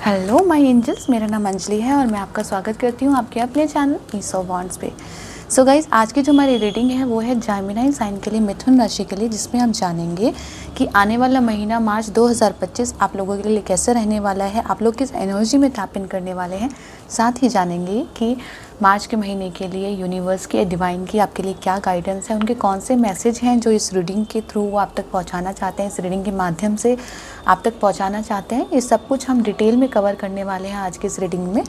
Hello my angels, मेरा नाम अंजलि है और मैं आपका स्वागत करती हूँ आपके अपने चैनल पीस ऑफ वॉन्ड्स पे। सो गाइज, आज की जो हमारी रीडिंग है वो है जेमिनी साइन के लिए, मिथुन राशि के लिए, जिसमें हम जानेंगे कि आने वाला महीना मार्च 2025 आप लोगों के लिए कैसे रहने वाला है, आप लोग किस एनर्जी में टैप इन करने वाले हैं। साथ ही जानेंगे कि मार्च के महीने के लिए यूनिवर्स की, डिवाइन की आपके लिए क्या गाइडेंस है, उनके कौन से मैसेज हैं जो इस रीडिंग के थ्रू वो आप तक पहुंचाना चाहते हैं, इस रीडिंग के माध्यम से आप तक पहुंचाना चाहते हैं। ये सब कुछ हम डिटेल में कवर करने वाले हैं आज की इस रीडिंग में।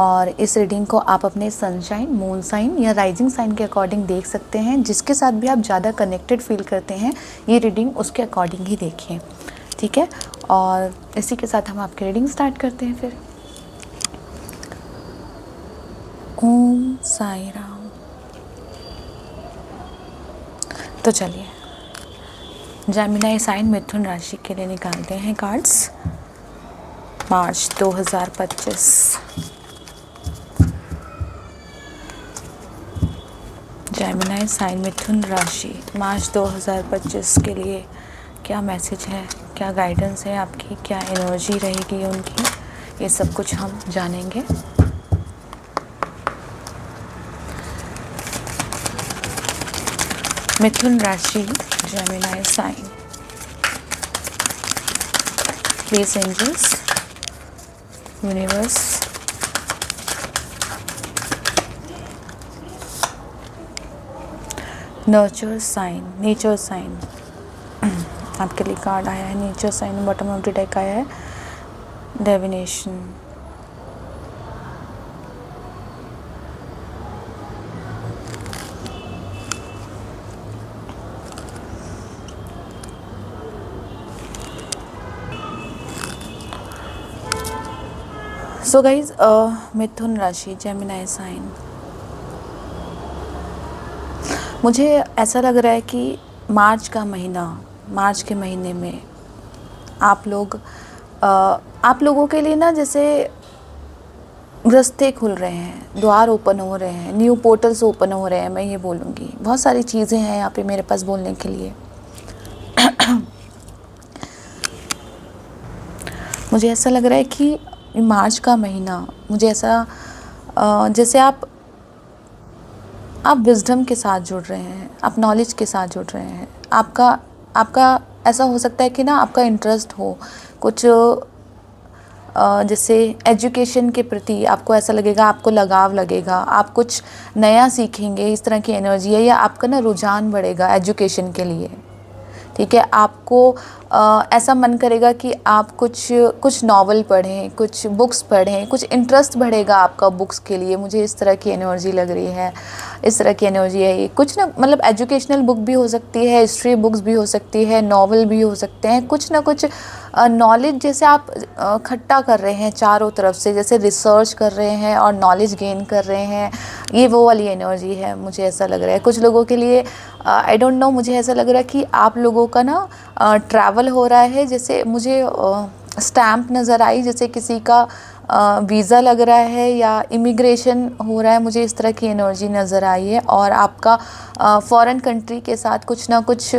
और इस रीडिंग को आप अपने सनशाइन, मून साइन या राइजिंग साइन के अकॉर्डिंग देख सकते हैं। जिसके साथ भी आप ज़्यादा कनेक्टेड फील करते हैं ये रीडिंग उसके अकॉर्डिंग ही देखिए, ठीक है। और इसी के साथ हम आपकी रीडिंग स्टार्ट करते हैं फिर। ओम साई राम। तो चलिए जेमिनी साइन मिथुन राशि के लिए निकालते हैं कार्ड्स मार्च 2025। जेमिनी साइन मिथुन राशि मार्च 2025 के लिए क्या मैसेज है, क्या गाइडेंस है आपकी, क्या एनर्जी रहेगी उनकी, ये सब कुछ हम जानेंगे। मिथुन राशि, Gemini sign, please angels, universe, nurture sign, nature sign. आपके लिए कार्ड आया है nature sign, bottom of the deck आया है डिविनेशन। सो गाइज, मिथुन राशि, जेमिनी साइन, मुझे ऐसा लग रहा है कि मार्च के महीने में आप लोगों के लिए ना जैसे रास्ते खुल रहे हैं, द्वार ओपन हो रहे हैं, न्यू पोर्टल्स ओपन हो रहे हैं। मैं ये बोलूँगी बहुत सारी चीज़ें हैं यहाँ पे मेरे पास बोलने के लिए। मुझे ऐसा लग रहा है कि मार्च का महीना, मुझे ऐसा जैसे आप विजडम के साथ जुड़ रहे हैं, आप नॉलेज के साथ जुड़ रहे हैं। आपका ऐसा हो सकता है कि ना आपका इंटरेस्ट हो कुछ जैसे एजुकेशन के प्रति, आपको ऐसा लगेगा, आपको लगाव लगेगा, आप कुछ नया सीखेंगे, इस तरह की एनर्जी है। या आपका ना रुझान बढ़ेगा एजुकेशन के लिए, ठीक है। आपको ऐसा मन करेगा कि आप कुछ नॉवल पढ़ें, कुछ बुक्स पढ़ें, कुछ इंटरेस्ट बढ़ेगा आपका बुक्स के लिए। मुझे इस तरह की एनर्जी लग रही है, इस तरह की एनर्जी है ये। कुछ ना मतलब एजुकेशनल बुक भी हो सकती है, हिस्ट्री बुक्स भी हो सकती है, नॉवल भी हो सकते हैं। कुछ ना कुछ नॉलेज जैसे आप इकट्ठा कर रहे हैं चारों तरफ से, जैसे रिसर्च कर रहे हैं और नॉलेज गेन कर रहे हैं, ये वो वाली एनर्जी है। मुझे ऐसा लग रहा है कुछ लोगों के लिए, आई डोंट नो, मुझे ऐसा लग रहा है कि आप लोगों का ना ट्रैवल हो रहा है। जैसे मुझे स्टैम्प नज़र आई, जैसे किसी का वीज़ा लग रहा है या इमिग्रेशन हो रहा है, मुझे इस तरह की एनर्जी नज़र आई है। और आपका फॉरेन कंट्री के साथ कुछ ना कुछ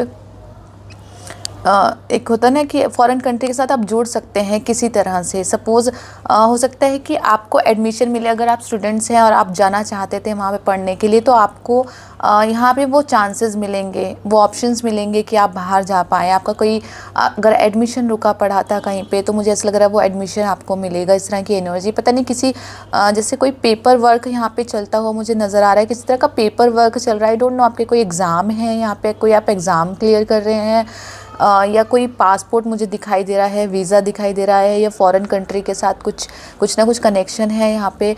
एक होता है ना कि फॉरेन कंट्री के साथ आप जुड़ सकते हैं किसी तरह से। सपोज़ हो सकता है कि आपको एडमिशन मिले, अगर आप स्टूडेंट्स हैं और आप जाना चाहते थे वहाँ पे पढ़ने के लिए, तो आपको यहाँ पे वो चांसेस मिलेंगे, वो ऑप्शंस मिलेंगे कि आप बाहर जा पाएँ। आपका कोई अगर एडमिशन रुका पड़ा था कहीं पे, तो मुझे ऐसा लग रहा है वो एडमिशन आपको मिलेगा। इस तरह की एनर्जी, पता नहीं किसी जैसे कोई पेपर वर्क यहाँ पे चलता हुआ मुझे नज़र आ रहा है, किसी तरह का पेपर वर्क चल रहा है। आई डोंट नो, आपके कोई एग्ज़ाम है यहाँ पे, कोई आप एग्ज़ाम क्लियर कर रहे हैं, या कोई पासपोर्ट मुझे दिखाई दे रहा है, वीज़ा दिखाई दे रहा है, या फॉरेन कंट्री के साथ कुछ ना कुछ कनेक्शन है यहाँ पे।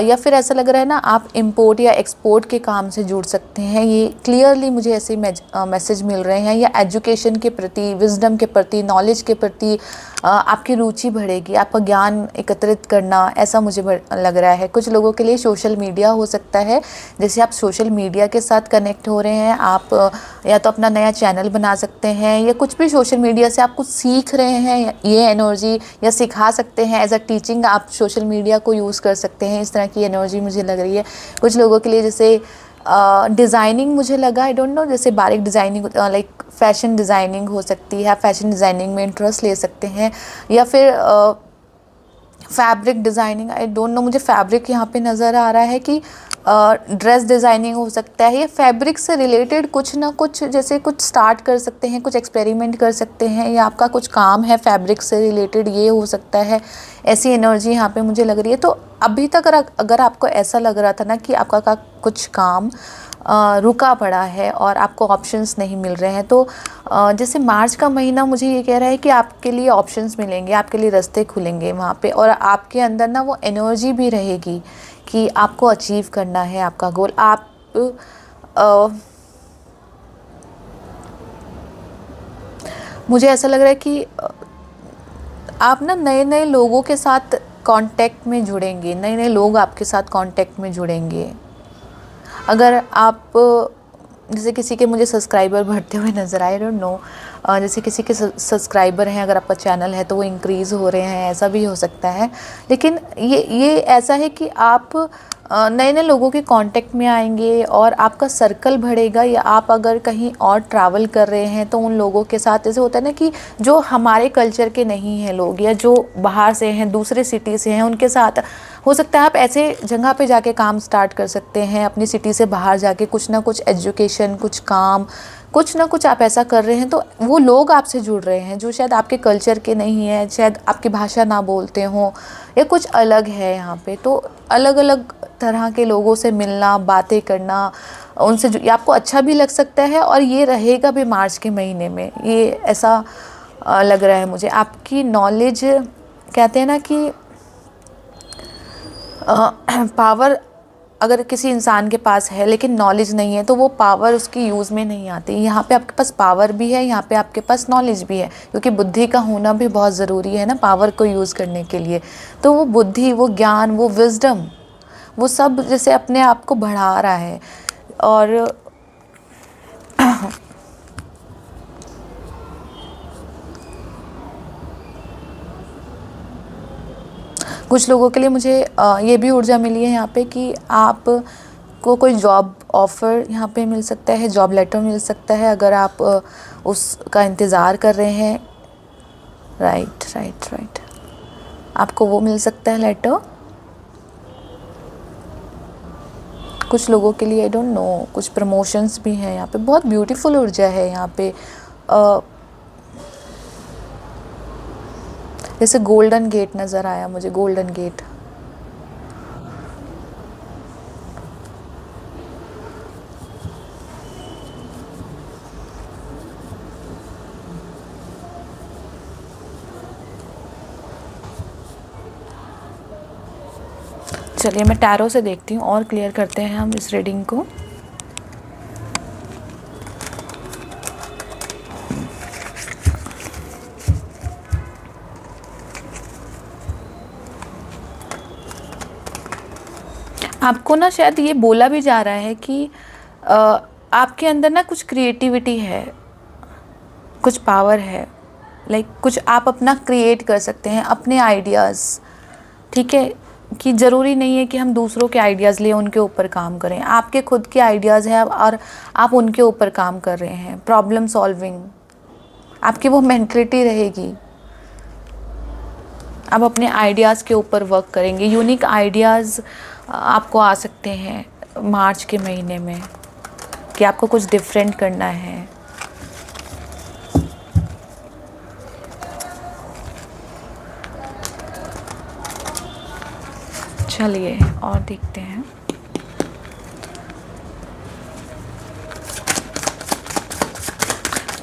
या फिर ऐसा लग रहा है ना आप इंपोर्ट या एक्सपोर्ट के काम से जुड़ सकते हैं। ये क्लियरली मुझे ऐसे मैसेज मिल रहे हैं। या एजुकेशन के प्रति, विजडम के प्रति, नॉलेज के प्रति आपकी रुचि बढ़ेगी, आपका ज्ञान एकत्रित करना, ऐसा मुझे लग रहा है। कुछ लोगों के लिए सोशल मीडिया हो सकता है, जैसे आप सोशल मीडिया के साथ कनेक्ट हो रहे हैं, आप या तो अपना नया चैनल बना सकते हैं, या कुछ भी सोशल मीडिया से आप कुछ सीख रहे हैं, ये एनर्जी, या सिखा सकते हैं एज अ टीचिंग, आप सोशल मीडिया को यूज़ कर सकते हैं। इस तरह की एनर्जी मुझे लग रही है। कुछ लोगों के लिए जैसे डिज़ाइनिंग मुझे लगा, आई डोंट नो, जैसे बारीक डिज़ाइनिंग, लाइक फैशन डिज़ाइनिंग हो सकती है, फैशन डिज़ाइनिंग में इंटरेस्ट ले सकते हैं। या फिर fabric designing, I don't know, मुझे फैब्रिक यहाँ पे नज़र आ रहा है कि ड्रेस डिज़ाइनिंग हो सकता है, या फैब्रिक से रिलेटेड कुछ ना कुछ, जैसे कुछ स्टार्ट कर सकते हैं, कुछ एक्सपेरिमेंट कर सकते हैं, या आपका कुछ काम है फैब्रिक से रिलेटेड, ये हो सकता है। ऐसी एनर्जी यहाँ पे मुझे लग रही है। तो अभी तक अगर आपको ऐसा लग रहा था ना कि आपका का कुछ काम रुका पड़ा है और आपको ऑप्शंस नहीं मिल रहे हैं, तो जैसे मार्च का महीना मुझे ये कह रहा है कि आपके लिए ऑप्शंस मिलेंगे, आपके लिए रास्ते खुलेंगे वहाँ पे, और आपके अंदर ना वो एनर्जी भी रहेगी कि आपको अचीव करना है आपका गोल। आप मुझे ऐसा लग रहा है कि आप ना नए नए लोगों के साथ कांटेक्ट में जुड़ेंगे, नए नए लोग आपके साथ कांटेक्ट में जुड़ेंगे। अगर आप जैसे किसी के मुझे सब्सक्राइबर बढ़ते हुए नज़र आए, डोंट नो, जैसे किसी के सब्सक्राइबर हैं, अगर आपका चैनल है तो वो इंक्रीज़ हो रहे हैं, ऐसा भी हो सकता है। लेकिन ये ऐसा है कि आप नए नए लोगों के कांटेक्ट में आएंगे और आपका सर्कल बढ़ेगा, या आप अगर कहीं और ट्रैवल कर रहे हैं तो उन लोगों के साथ, ऐसे होता है ना कि जो हमारे कल्चर के नहीं हैं लोग, या जो बाहर से हैं, दूसरे सिटी से हैं, उनके साथ हो सकता है आप ऐसे जगह पे जाके काम स्टार्ट कर सकते हैं, अपनी सिटी से बाहर जाके कुछ ना कुछ एजुकेशन, कुछ काम, कुछ ना कुछ आप ऐसा कर रहे हैं, तो वो लोग आपसे जुड़ रहे हैं जो शायद आपके कल्चर के नहीं हैं, शायद आपकी भाषा ना बोलते हों, या कुछ अलग है यहाँ पे। तो अलग अलग तरह के लोगों से मिलना, बातें करना, उनसे ये आपको अच्छा भी लग सकता है, और ये रहेगा भी मार्च के महीने में, ये ऐसा लग रहा है मुझे। आपकी नॉलेज, कहते हैं ना कि पावर अगर किसी इंसान के पास है लेकिन नॉलेज नहीं है, तो वो पावर उसकी यूज़ में नहीं आती। यहाँ पे आपके पास पावर भी है, यहाँ पे आपके पास नॉलेज भी है, क्योंकि बुद्धि का होना भी बहुत ज़रूरी है ना पावर को यूज़ करने के लिए। तो वो बुद्धि, वो ज्ञान, वो विजडम, वो सब जैसे अपने आप को बढ़ा रहा है। और कुछ लोगों के लिए मुझे ये भी ऊर्जा मिली है यहाँ पे कि आप को कोई जॉब ऑफ़र यहाँ पे मिल सकता है, जॉब लेटर मिल सकता है, अगर आप उसका इंतज़ार कर रहे हैं। राइट राइट राइट, आपको वो मिल सकता है लेटर। कुछ लोगों के लिए आई डोंट नो, कुछ प्रमोशंस भी हैं यहाँ पे। बहुत ब्यूटीफुल ऊर्जा है यहाँ पे। जैसे गोल्डन गेट नज़र आया मुझे, गोल्डन गेट। चलिए मैं टैरो से देखती हूँ और क्लियर करते हैं हम इस रीडिंग को। आपको ना शायद ये बोला भी जा रहा है कि आपके अंदर ना कुछ क्रिएटिविटी है, कुछ पावर है, लाइक कुछ आप अपना क्रिएट कर सकते हैं, अपने आइडियाज़। ठीक है, कि ज़रूरी नहीं है कि हम दूसरों के आइडियाज़ लें, उनके ऊपर काम करें। आपके खुद के आइडियाज़ हैं और आप उनके ऊपर काम कर रहे हैं। प्रॉब्लम सॉल्विंग आपकी वो मेंटलिटी रहेगी। आप अपने आइडियाज़ के ऊपर वर्क करेंगे। यूनिक आइडियाज़ आपको आ सकते हैं मार्च के महीने में कि आपको कुछ डिफरेंट करना है। चलिए और देखते हैं।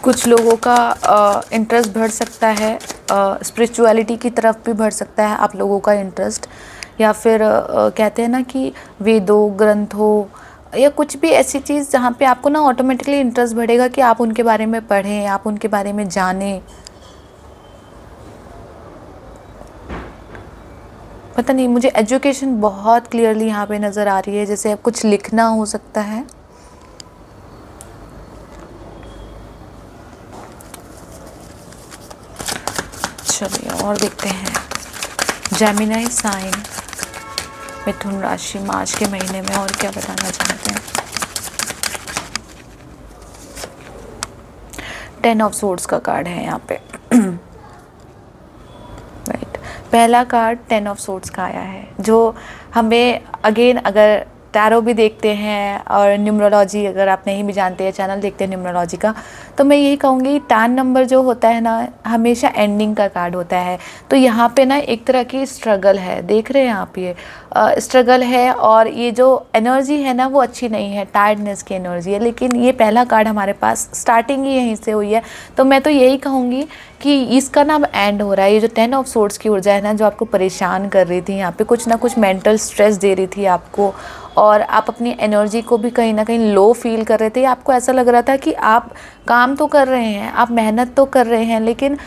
कुछ लोगों का इंटरेस्ट बढ़ सकता है, स्पिरिचुअलिटी की तरफ भी बढ़ सकता है आप लोगों का इंटरेस्ट, या फिर कहते हैं ना कि वेदों, ग्रंथों, या कुछ भी ऐसी चीज़ जहाँ पे आपको ना ऑटोमेटिकली इंटरेस्ट बढ़ेगा कि आप उनके बारे में पढ़ें, आप उनके बारे में जानें। पता नहीं, मुझे एजुकेशन बहुत क्लियरली यहाँ पे नज़र आ रही है, जैसे अब कुछ लिखना हो सकता है। चलिए और देखते हैं। जेमिनी साइन, मिथुन राशि, मार्च के महीने में और क्या बताना चाहते हैं। 10 ऑफ सोर्ड्स का कार्ड है यहाँ पे। राइट, पहला कार्ड 10 ऑफ सोर्ड्स का आया है, जो हमें अगेन, अगर टैरो भी देखते हैं और न्यूमरोलॉजी अगर आप नहीं भी जानते हैं, चैनल देखते हैं न्यूमरोलॉजी का, तो मैं यही कहूँगी 10 नंबर जो होता है ना, हमेशा एंडिंग का कार्ड होता है। तो यहाँ पे ना एक तरह की स्ट्रगल है, देख रहे हैं आप, ये स्ट्रगल है और ये जो एनर्जी है ना वो अच्छी नहीं है, टायर्डनेस की एनर्जी है। लेकिन ये पहला कार्ड हमारे पास स्टार्टिंग ही यहीं से हुई है, तो मैं तो यही कहूँगी कि इसका ना अब एंड हो रहा है। ये जो 10 ऑफ सोर्ड्स की ऊर्जा है ना, जो आपको परेशान कर रही थी, यहाँ पे कुछ ना कुछ मेंटल स्ट्रेस दे रही थी आपको, और आप अपनी एनर्जी को भी कहीं ना कहीं लो फील कर रहे थे। आपको ऐसा लग रहा था कि आप काम तो कर रहे हैं, आप मेहनत तो कर रहे हैं, लेकिन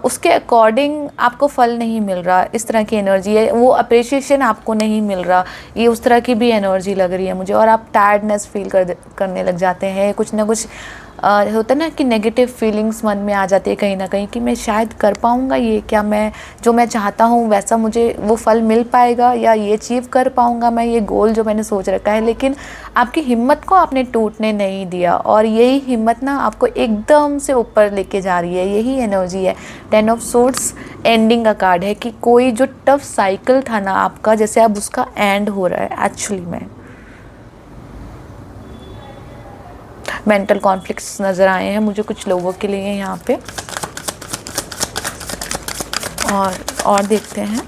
उसके अकॉर्डिंग आपको फल नहीं मिल रहा। इस तरह की एनर्जी है, वो अप्रिशिएशन आपको नहीं मिल रहा, ये उस तरह की भी एनर्जी लग रही है मुझे। और आप टायर्डनेस फील करने लग जाते हैं, कुछ ना कुछ होता है ना कि नेगेटिव फीलिंग्स मन में आ जाती है कहीं ना कहीं, कि मैं शायद कर पाऊँगा ये, क्या मैं जो मैं चाहता हूँ वैसा मुझे वो फल मिल पाएगा, या ये अचीव कर पाऊँगा मैं ये गोल जो मैंने सोच रखा है। लेकिन आपकी हिम्मत को आपने टूटने नहीं दिया, और यही हिम्मत ना आपको एकदम से ऊपर लेके जा रही है। यही एनर्जी है। 10 ऑफ सोर्ड्स एंडिंग का कार्ड है, कि कोई जो टफ साइकिल था ना आपका, जैसे अब उसका एंड हो रहा है एक्चुअली में। मेंटल कॉन्फ्लिक्ट्स नज़र आए हैं मुझे कुछ लोगों के लिए यहाँ पे, और देखते हैं।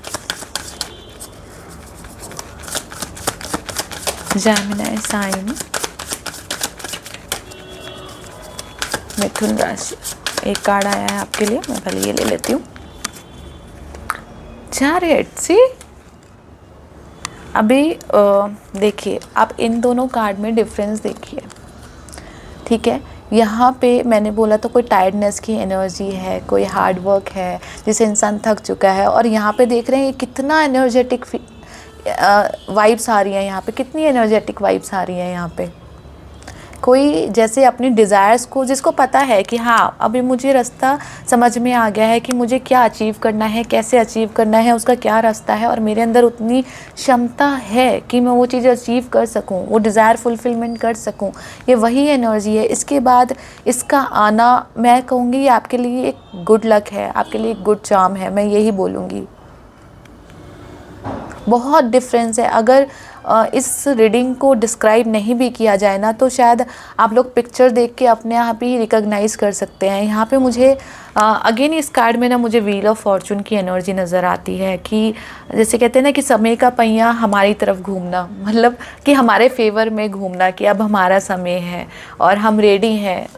जेमिनी साइन, मिथुन राशि, एक कार्ड आया है आपके लिए, मैं पहले ये ले लेती हूँ। चैरियट, सी अभी देखिए, आप इन दोनों कार्ड में डिफरेंस देखिए, ठीक है। यहाँ पे मैंने बोला तो कोई टायर्डनेस की एनर्जी है, कोई हार्ड वर्क है जिसे इंसान थक चुका है, और यहाँ पे देख रहे हैं कितना एनर्जेटिक वाइब्स आ रही हैं यहाँ पे, कितनी एनर्जेटिक वाइब्स आ रही हैं यहाँ पे। कोई जैसे अपनी डिज़ायर्स को, जिसको पता है कि हाँ अभी मुझे रास्ता समझ में आ गया है कि मुझे क्या अचीव करना है, कैसे अचीव करना है, उसका क्या रास्ता है, और मेरे अंदर उतनी क्षमता है कि मैं वो चीज़ अचीव कर सकूं, वो डिज़ायर फुलफिलमेंट कर सकूं। ये वही एनर्जी है। इसके बाद इसका आना, मैं कहूँगी ये आपके लिए एक गुड लक है, आपके लिए एक गुड चार्म है, मैं यही बोलूँगी। बहुत डिफरेंस है। अगर इस रीडिंग को डिस्क्राइब नहीं भी किया जाए ना, तो शायद आप लोग पिक्चर देख के अपने आप ही रिकॉग्नाइज कर सकते हैं। यहाँ पे मुझे अगेन इस कार्ड में ना मुझे व्हील ऑफ फॉर्चून की एनर्जी नज़र आती है, कि जैसे कहते हैं ना कि समय का पहिया हमारी तरफ घूमना, मतलब कि हमारे फेवर में घूमना, कि अब हमारा समय है और हम रेडी हैं,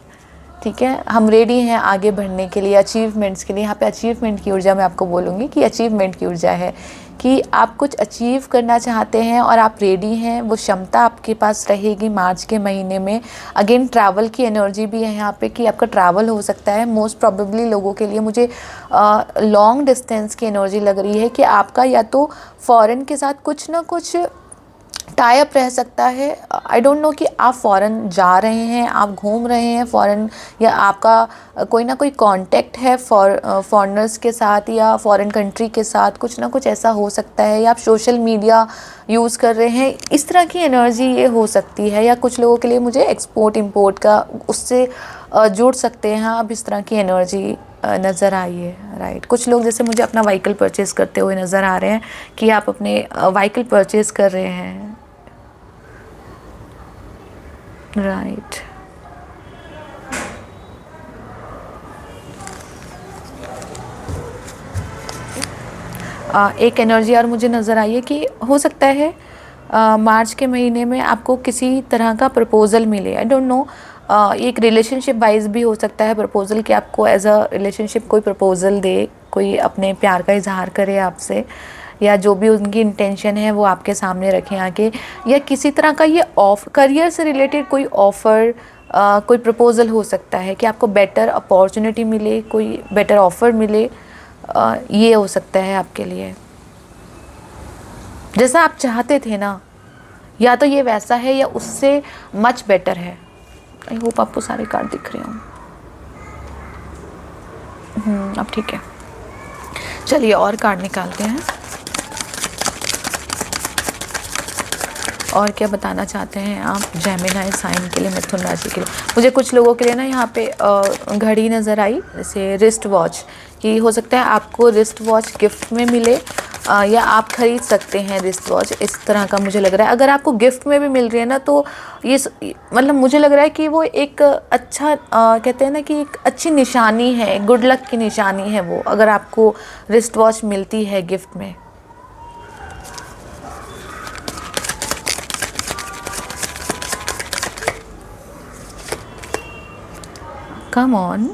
ठीक है, हम रेडी हैं आगे बढ़ने के लिए, अचीवमेंट्स के लिए। यहाँ पे अचीवमेंट की ऊर्जा मैं आपको बोलूँगी कि अचीवमेंट की ऊर्जा है, कि आप कुछ अचीव करना चाहते हैं और आप रेडी हैं, वो क्षमता आपके पास रहेगी मार्च के महीने में। अगेन ट्रैवल की एनर्जी भी है यहाँ पे, कि आपका ट्रैवल हो सकता है। मोस्ट प्रोबेबली लोगों के लिए मुझे लॉन्ग डिस्टेंस की एनर्जी लग रही है, कि आपका या तो फॉरेन के साथ कुछ ना कुछ टाई अप रह सकता है। आई डोंट नो कि आप फ़ॉरेन जा रहे हैं, आप घूम रहे हैं फ़ॉरेन, या आपका कोई ना कोई कांटेक्ट है फॉरेनर्स के साथ या फॉरेन कंट्री के साथ, कुछ ना कुछ ऐसा हो सकता है। या आप सोशल मीडिया यूज़ कर रहे हैं, इस तरह की एनर्जी ये हो सकती है। या कुछ लोगों के लिए मुझे एक्सपोर्ट इंपोर्ट का उससे जुड़ सकते हैं आप, इस तरह की एनर्जी नज़र आई है, राइट। कुछ लोग जैसे मुझे अपना व्हीकल परचेज़ करते हुए नज़र आ रहे हैं, कि आप अपने व्हीकल परचेज़ कर रहे हैं, राइट। एक एनर्जी और मुझे नज़र आई है, कि हो सकता है मार्च के महीने में आपको किसी तरह का प्रपोज़ल मिले। आई डोंट नो, एक रिलेशनशिप वाइज भी हो सकता है प्रपोज़ल, कि आपको एज अ रिलेशनशिप कोई प्रपोज़ल दे, कोई अपने प्यार का इजहार करे आपसे, या जो भी उनकी इंटेंशन है वो आपके सामने रखें आके। या किसी तरह का ये करियर से रिलेटेड कोई ऑफ़र, कोई प्रपोज़ल हो सकता है, कि आपको बेटर अपॉर्चुनिटी मिले, कोई बेटर ऑफ़र मिले, ये हो सकता है आपके लिए, जैसा आप चाहते थे ना, या तो ये वैसा है या उससे मच बेटर है। आई होप आपको सारे कार्ड दिख रहे हों। अब ठीक है, चलिए और कार्ड निकालते हैं। और क्या बताना चाहते हैं आप जेमिनी साइन के लिए, मिथुन राशि के लिए? मुझे कुछ लोगों के लिए ना यहाँ पे घड़ी नज़र आई, जैसे रिस्ट वॉच, कि हो सकता है आपको रिस्ट वॉच गिफ्ट में मिले या आप खरीद सकते हैं रिस्ट वॉच, इस तरह का मुझे लग रहा है। अगर आपको गिफ्ट में भी मिल रही है ना, तो ये मतलब मुझे लग रहा है कि वो एक अच्छा कहते हैं ना कि एक अच्छी निशानी है, गुड लक की निशानी है वो, अगर आपको रिस्ट वॉच मिलती है गिफ्ट में। Come on.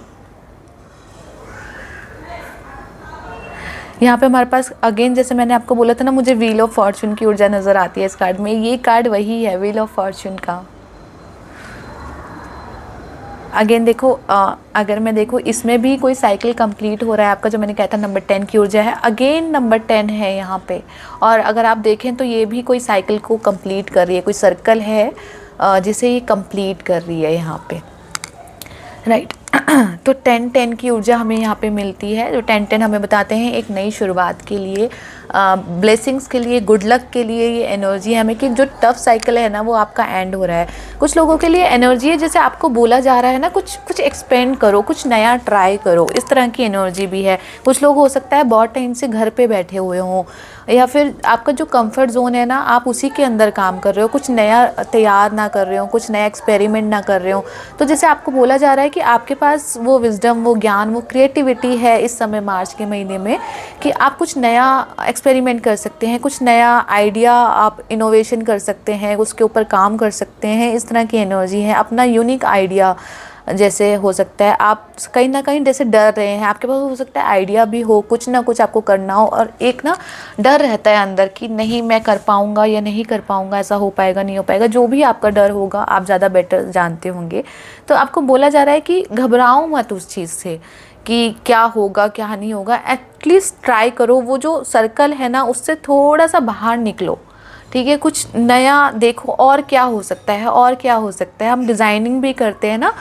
यहाँ पे हमारे पास अगेन, जैसे मैंने आपको बोला था ना, मुझे व्हील ऑफ फॉर्चून की ऊर्जा नज़र आती है इस कार्ड में। ये कार्ड वही है, व्हील ऑफ फॉर्चून का। अगेन देखो, अगर मैं देखूँ इसमें भी कोई साइकिल कंप्लीट हो रहा है आपका, जो मैंने कहा था नंबर 10 की ऊर्जा है, अगेन नंबर 10 है यहाँ पे। और अगर आप देखें तो ये भी कोई साइकिल को कंप्लीट कर रही है, कोई सर्कल है जिसे ये कंप्लीट कर रही है यहाँ पे, राइट। तो 10-10 की ऊर्जा हमें यहाँ पे मिलती है। जो 10-10 हमें बताते हैं एक नई शुरुआत के लिए, ब्लेसिंग्स के लिए, गुड लक के लिए ये एनर्जी है हमें, कि जो टफ साइकिल है ना वो आपका एंड हो रहा है। कुछ लोगों के लिए एनर्जी है, जैसे आपको बोला जा रहा है ना, कुछ एक्सपेंड करो, कुछ नया ट्राई करो, इस तरह की एनर्जी भी है। कुछ लोग हो सकता है बहुत टाइम से घर पे बैठे हुए हों, या फिर आपका जो कंफर्ट जोन है ना, आप उसी के अंदर काम कर रहे हो, कुछ नया तैयार ना कर रहे हो, कुछ नया एक्सपेरिमेंट ना कर रहे हो। तो जैसे आपको बोला जा रहा है कि आपके पास वो विजडम, वो ज्ञान, वो क्रिएटिविटी है इस समय मार्च के महीने में, कि आप कुछ नया एक्सपेरिमेंट कर सकते हैं, कुछ नया आइडिया आप इनोवेशन कर सकते हैं, उसके ऊपर काम कर सकते हैं। इस तरह की एनर्जी है, अपना यूनिक आइडिया। जैसे हो सकता है आप कहीं ना कहीं जैसे डर रहे हैं, आपके पास हो सकता है आइडिया भी हो, कुछ ना कुछ आपको करना हो, और एक ना डर रहता है अंदर कि नहीं मैं कर पाऊँगा या नहीं कर पाऊँगा, ऐसा हो पाएगा नहीं हो पाएगा, जो भी आपका डर होगा आप ज़्यादा बेटर जानते होंगे। तो आपको बोला जा रहा है कि घबराओ मत उस चीज़ से कि क्या होगा क्या नहीं होगा, एटलीस्ट ट्राई करो। वो जो सर्कल है ना उससे थोड़ा सा बाहर निकलो, ठीक है, कुछ नया देखो और क्या हो सकता है, और क्या हो सकता है। हम डिज़ाइनिंग भी करते हैं ना,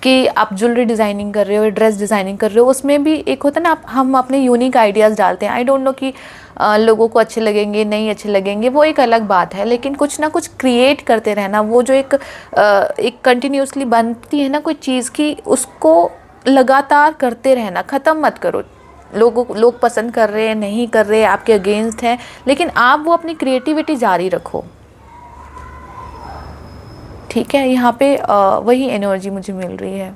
कि आप ज्वेलरी डिज़ाइनिंग कर रहे हो, ड्रेस डिज़ाइनिंग कर रहे हो, उसमें भी एक होता है ना, हम अपने यूनिक आइडियाज़ डालते हैं। आई डोंट नो कि लोगों को अच्छे लगेंगे नहीं अच्छे लगेंगे, वो एक अलग बात है, लेकिन कुछ ना कुछ क्रिएट करते रहना, वो जो एक कंटिन्यूसली बनती है ना कोई चीज़ की, उसको लगातार करते रहना, ख़त्म मत करो। लोग पसंद कर रहे हैं नहीं कर रहे, आपके अगेंस्ट हैं, लेकिन आप वो अपनी क्रिएटिविटी जारी रखो, ठीक है। यहाँ पे वही एनर्जी मुझे मिल रही है।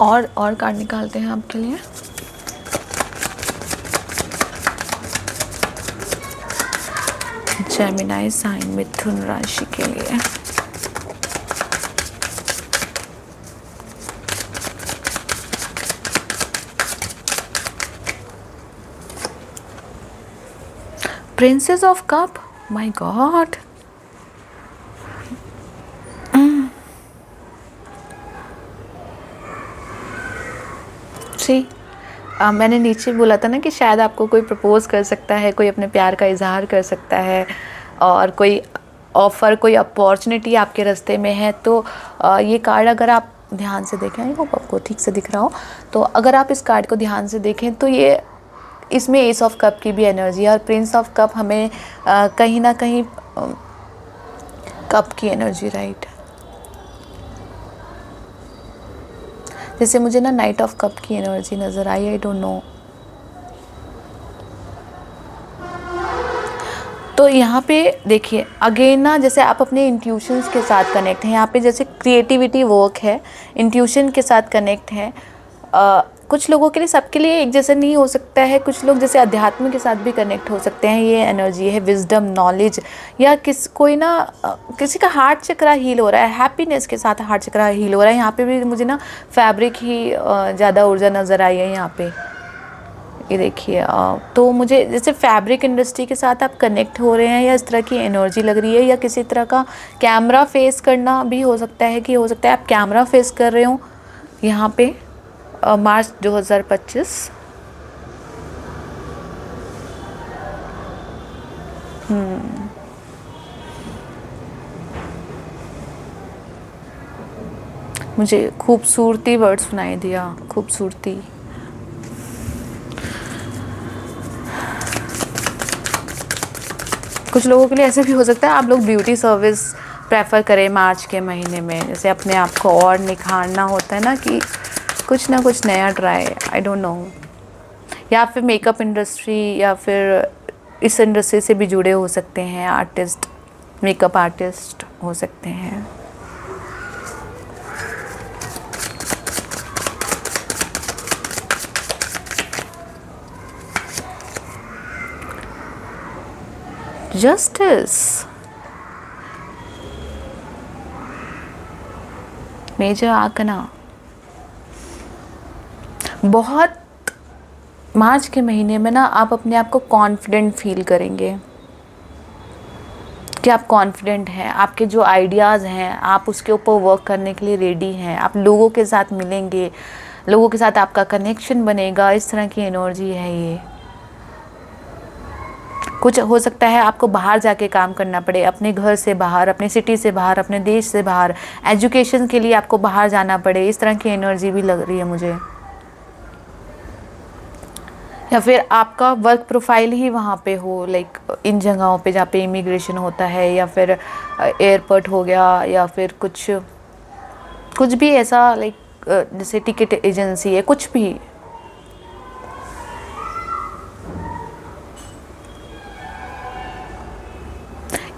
और कार्ड निकालते हैं आपके लिए। जेमिनी साइन, मिथुन राशि के लिए। Princess of cup, my God. मैंने नीचे बोला था ना कि शायद आपको कोई प्रपोज़ कर सकता है, कोई अपने प्यार का इजहार कर सकता है, और कोई ऑफ़र, कोई अपॉर्चुनिटी आपके रास्ते में है। तो ये कार्ड अगर आप ध्यान से देखें, आई होप आपको ठीक से दिख रहा हो, तो अगर आप इस कार्ड को ध्यान से देखें तो ये इसमें एस ऑफ कप की भी एनर्जी है, और प्रिंस ऑफ कप हमें कहीं ना कहीं कप की एनर्जी, राइट। जैसे मुझे ना नाइट ऑफ कप की एनर्जी नज़र आई, आई डोंट नो। तो यहाँ पे देखिए अगेन ना, जैसे आप अपने इंट्यूशंस के साथ कनेक्ट हैं, यहाँ पे जैसे क्रिएटिविटी वर्क है, इंट्यूशन के साथ कनेक्ट है। कुछ लोगों के लिए, सबके लिए एक जैसा नहीं हो सकता है, कुछ लोग जैसे अध्यात्म के साथ भी कनेक्ट हो सकते हैं। ये एनर्जी है विजडम, नॉलेज, या कोई ना किसी का हार्ट चक्रा हील हो रहा है, हैप्पीनेस के साथ हार्ट चक्रा हील हो रहा है। यहाँ पे भी मुझे ना फैब्रिक ही ज़्यादा ऊर्जा नज़र आई है यहाँ पे, ये देखिए। तो मुझे जैसे फैब्रिक इंडस्ट्री के साथ आप कनेक्ट हो रहे हैं, या इस तरह की एनर्जी लग रही है, या किसी तरह का कैमरा फेस करना भी हो सकता है, कि हो सकता है आप कैमरा फेस कर रहे हो यहाँ पे मार्च 2025। मुझे खूबसूरती वर्ड सुनाई दिया, खूबसूरती। कुछ लोगों के लिए ऐसा भी हो सकता है आप लोग ब्यूटी सर्विस प्रेफर करें मार्च के महीने में, जैसे अपने आप को और निखारना होता है ना कि कुछ ना कुछ नया ट्राई, आई डोंट नो। या फिर मेकअप इंडस्ट्री या फिर इस इंडस्ट्री से भी जुड़े हो सकते हैं, आर्टिस्ट, मेकअप आर्टिस्ट हो सकते हैं। जस्टिस, मेजर आर्कना, बहुत मार्च के महीने में ना आप अपने आप को कॉन्फिडेंट फील करेंगे कि आप कॉन्फिडेंट हैं, आपके जो आइडियाज़ हैं आप उसके ऊपर वर्क करने के लिए रेडी हैं, आप लोगों के साथ मिलेंगे, लोगों के साथ आपका कनेक्शन बनेगा, इस तरह की एनर्जी है ये। कुछ हो सकता है आपको बाहर जाके काम करना पड़े, अपने घर से बाहर, अपने सिटी से बाहर, अपने देश से बाहर, एजुकेशन के लिए आपको बाहर जाना पड़े, इस तरह की एनर्जी भी लग रही है मुझे। या फिर आपका वर्क प्रोफाइल ही वहाँ पे हो, लाइक इन जगहों पे जहाँ पे इमिग्रेशन होता है, या फिर एयरपोर्ट हो गया, या फिर कुछ भी ऐसा, लाइक जैसे टिकट एजेंसी है, कुछ भी।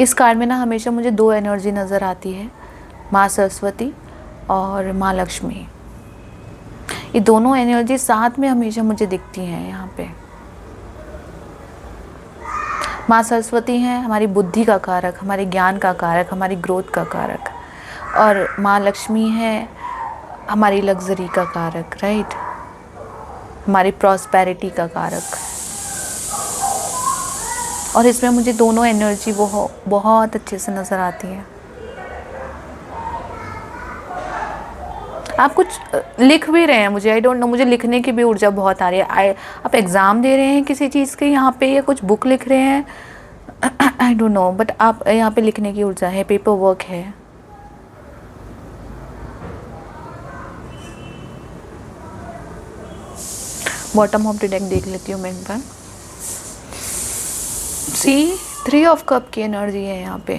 इस कार्ड में ना हमेशा मुझे दो एनर्जी नज़र आती है, माँ सरस्वती और माँ लक्ष्मी। ये दोनों एनर्जी साथ में हमेशा मुझे दिखती हैं यहाँ पे। माँ सरस्वती हैं हमारी बुद्धि का कारक, हमारे ज्ञान का कारक, हमारी ग्रोथ का कारक, और माँ लक्ष्मी है हमारी लग्जरी का कारक, राइट, हमारी प्रॉस्पेरिटी का कारक। और इसमें मुझे दोनों एनर्जी बहुत अच्छे से नज़र आती है। आप कुछ लिख भी रहे हैं, मुझे आई डोंट नो, मुझे लिखने की भी ऊर्जा बहुत आ रही है। आप एग्ज़ाम दे रहे हैं किसी चीज़ के यहाँ पे, या कुछ बुक लिख रहे हैं, आई डोंट नो, बट आप यहाँ पे लिखने की ऊर्जा है, पेपर वर्क है। बॉटम ऑफ द डेक देख लेती हूँ मैं एक बार। सी 3 ऑफ कप की एनर्जी है यहाँ पे।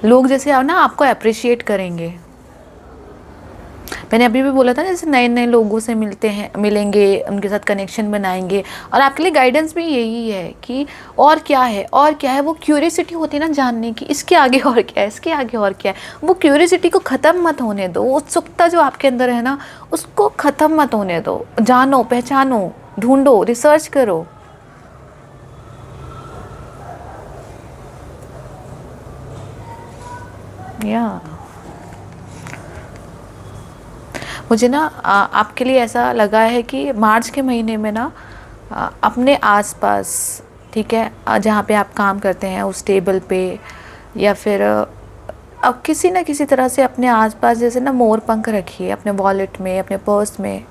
लोग जैसे ना आपको अप्रिशिएट करेंगे। मैंने अभी भी बोला था ना, जैसे नए नए लोगों से मिलेंगे, उनके साथ कनेक्शन बनाएंगे, और आपके लिए गाइडेंस भी यही है कि और क्या है, और क्या है। वो क्यूरियसिटी होती है ना जानने की, इसके आगे और क्या है, इसके आगे और क्या है। वो क्यूरियसिटी को ख़त्म मत होने दो, वो उत्सुकता जो आपके अंदर है ना उसको ख़त्म मत होने दो। जानो, पहचानो, ढूंढो, रिसर्च करो। या मुझे ना आपके लिए ऐसा लगा है कि मार्च के महीने में ना अपने आसपास, ठीक है, जहाँ पे आप काम करते हैं उस टेबल पे, या फिर अब किसी न किसी तरह से अपने आसपास जैसे ना मोर पंख रखिए, अपने वॉलेट में, अपने पर्स में,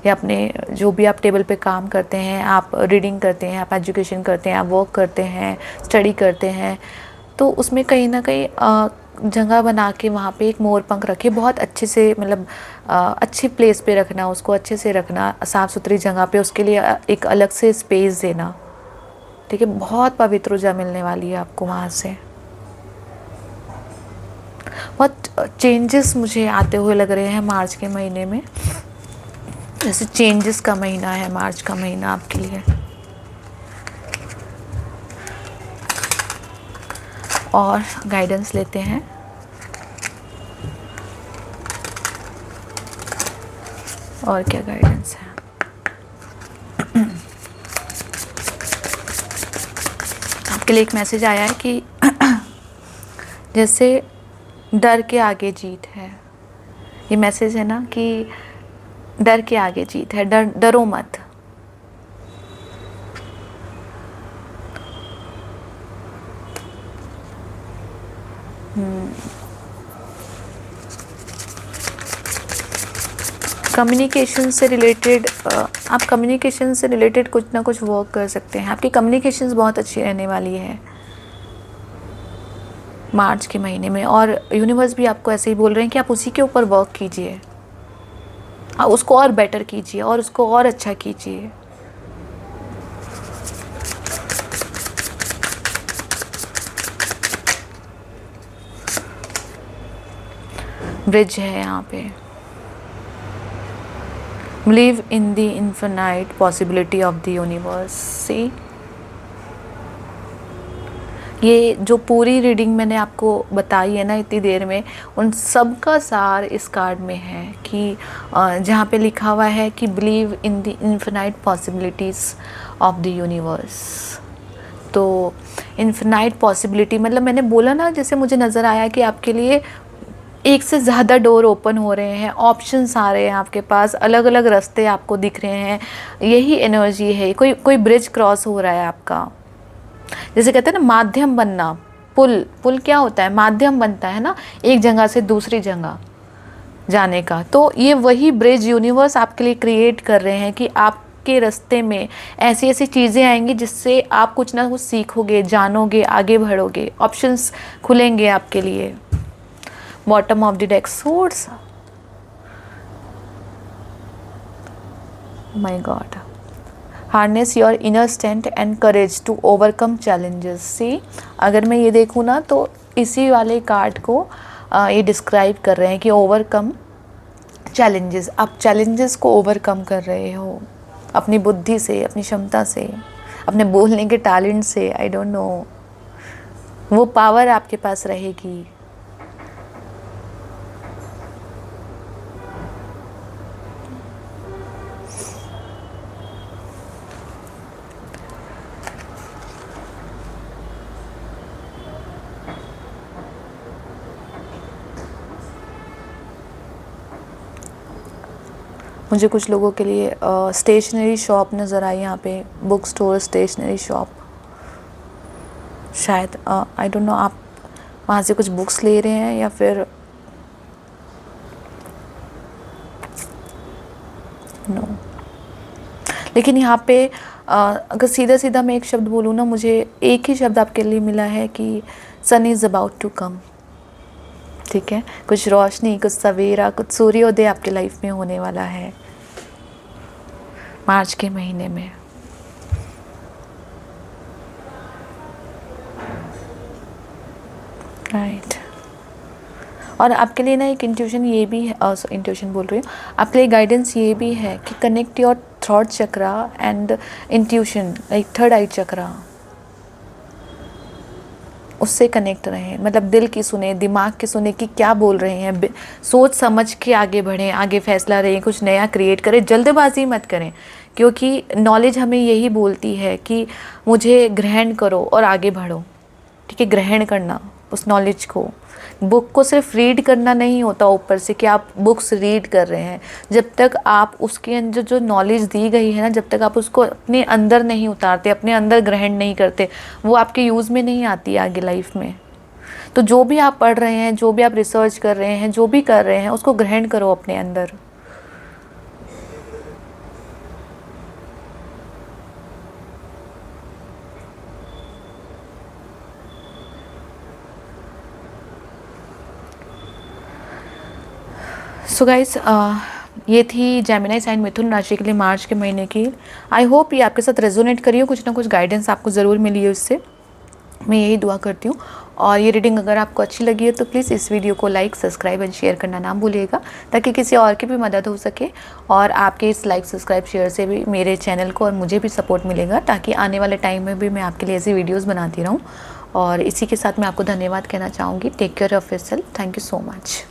या अपने जो भी आप टेबल पे काम करते हैं, आप रीडिंग करते हैं, आप एजुकेशन करते हैं, आप वर्क करते हैं, स्टडी करते हैं, तो उसमें कहीं ना कहीं जगह बना के वहाँ पे एक मोर पंख रखिए। बहुत अच्छे से, मतलब अच्छी प्लेस पे रखना, उसको अच्छे से रखना, साफ़ सुथरी जगह पे, उसके लिए एक अलग से स्पेस देना, ठीक है। बहुत पवित्र ऊर्जा मिलने वाली है आपको वहाँ से। बहुत चेंजेस मुझे आते हुए लग रहे हैं मार्च के महीने में, जैसे चेंजेस का महीना है मार्च का महीना आपके लिए। और गाइडेंस लेते हैं। और क्या गाइडेंस है? आपके लिए एक मैसेज आया है कि जैसे डर के आगे जीत है। ये मैसेज है ना कि डर के आगे जीत है, डरो मत। कम्युनिकेशन से रिलेटेड, आप कम्युनिकेशन से रिलेटेड कुछ ना कुछ वर्क कर सकते हैं। आपकी कम्युनिकेशंस बहुत अच्छी रहने वाली है मार्च के महीने में, और यूनिवर्स भी आपको ऐसे ही बोल रहे हैं कि आप उसी के ऊपर वर्क कीजिए। उसको और बेटर कीजिए और उसको और अच्छा कीजिए। ब्रिज है यहाँ पे। Believe in the infinite possibility of the universe. See, ये जो पूरी रीडिंग मैंने आपको बताई है ना इतनी देर में, उन सब का सार इस कार्ड में है कि जहाँ पे लिखा हुआ है कि believe in the infinite possibilities of the universe. तो इन्फिनाइट पॉसिबिलिटी मतलब मैंने बोला ना, जैसे मुझे नज़र आया कि आपके लिए एक से ज़्यादा डोर ओपन हो रहे हैं, ऑप्शंस आ रहे हैं आपके पास, अलग अलग रास्ते आपको दिख रहे हैं। यही एनर्जी है, कोई ब्रिज क्रॉस हो रहा है आपका। जैसे कहते हैं ना माध्यम बनना, पुल क्या होता है, माध्यम बनता है ना एक जगह से दूसरी जगह जाने का। तो ये वही ब्रिज यूनिवर्स आपके लिए क्रिएट कर रहे हैं कि आपके रास्ते में ऐसी ऐसी चीज़ें आएंगी जिससे आप कुछ ना कुछ सीखोगे, जानोगे, आगे बढ़ोगे, ऑप्शंस खुलेंगे आपके लिए। Bottom of the deck source, my God, harness your inner strength and courage to overcome challenges. See, अगर मैं ये देखूँ ना तो इसी वाले कार्ड को ये डिस्क्राइब कर रहे हैं कि ओवरकम चैलेंजेस। आप चैलेंजेस को ओवरकम कर रहे हो अपनी बुद्धि से, अपनी क्षमता से, अपने बोलने के टैलेंट से। आई डोंट नो, वो पावर आपके पास रहेगी। मुझे कुछ लोगों के लिए स्टेशनरी शॉप नज़र आई यहाँ पे, बुक स्टोर, स्टेशनरी शॉप शायद। आई डोंट नो आप वहाँ से कुछ बुक्स ले रहे हैं या फिर नो। लेकिन यहाँ पे अगर सीधा सीधा मैं एक शब्द बोलूँ ना, मुझे एक ही शब्द आपके लिए मिला है कि सन इज़ अबाउट टू कम। ठीक है, कुछ रोशनी, कुछ सवेरा, कुछ सूर्योदय आपके लाइफ में होने वाला है मार्च के महीने में। राइट। और आपके लिए ना एक इंट्यूशन ये भी है, इंट्यूशन बोल रही हूँ, आपके लिए गाइडेंस ये भी है कि connect your thought chakra and intuition, like third eye chakra, उससे कनेक्ट रहें। मतलब दिल की सुने, दिमाग की सुने कि क्या बोल रहे हैं, सोच समझ के आगे बढ़ें, आगे फैसला रहें, कुछ नया क्रिएट करें, जल्दबाजी मत करें। क्योंकि नॉलेज हमें यही बोलती है कि मुझे ग्रहण करो और आगे बढ़ो। ठीक है, ग्रहण करना उस नॉलेज को। बुक को सिर्फ रीड करना नहीं होता ऊपर से कि आप बुक्स रीड कर रहे हैं। जब तक आप उसके अंदर जो नॉलेज दी गई है ना, जब तक आप उसको अपने अंदर नहीं उतारते, अपने अंदर ग्रहण नहीं करते, वो आपके यूज़ में नहीं आती आगे लाइफ में। तो जो भी आप पढ़ रहे हैं, जो भी आप रिसर्च कर रहे हैं, जो भी कर रहे हैं, उसको ग्रहण करो अपने अंदर। सो गाइस, ये थी जेमिनी साइन मिथुन राशि के लिए मार्च के महीने की। आई होप ये आपके साथ रेजोनेट करी हो, कुछ ना कुछ गाइडेंस आपको ज़रूर मिली है उससे, मैं यही दुआ करती हूँ। और ये रीडिंग अगर आपको अच्छी लगी है तो प्लीज़ इस वीडियो को लाइक, सब्सक्राइब एंड शेयर करना ना भूलिएगा, ताकि किसी और की भी मदद हो सके। और आपके इस लाइक, सब्सक्राइब, शेयर से भी मेरे चैनल को और मुझे भी सपोर्ट मिलेगा, ताकि आने वाले टाइम में भी मैं आपके लिए ऐसी वीडियोज़ बनाती रहूँ। और इसी के साथ मैं आपको धन्यवाद कहना चाहूँगी। Take care of yourself. Thank you so much.